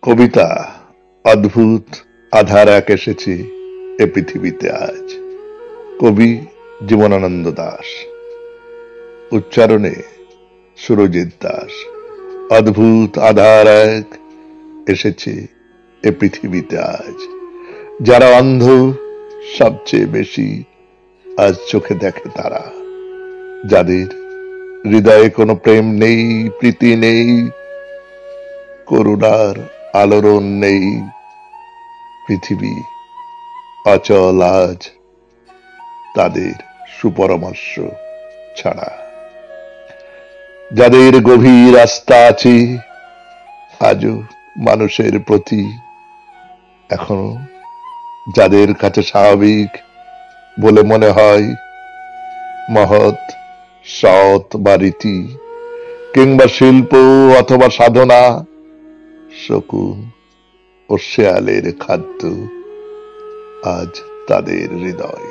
কবিতা অদ্ভুত আধার এক এসেছে এ পৃথিবীতে আজ। কবি জীবনানন্দ দাশ, উচ্চারণে সুরজিৎ দাস। অদ্ভুত আধার এক এসেছে এ পৃথিবীতে আজ। যারা অন্ধ সবচেয়ে বেশি আজ চোখে দেখে তারা, যাদের হৃদয়ে কোনো প্রেম নেই, প্রীতি নেই, করুণার আলোড়ন নেই। পৃথিবী অচল আজ তাদের সুপরামর্শ ছাড়া। যাদের গভীর আস্থা আছে আজও মানুষের প্রতি, এখনো যাদের কাছে স্বাভাবিক বলে মনে হয় মহৎ, সৎ বা রীতি, কিংবা শিল্প অথবা সাধনা, শকুন ও শেয়ালের খাদ্য আজ তাদের হৃদয়।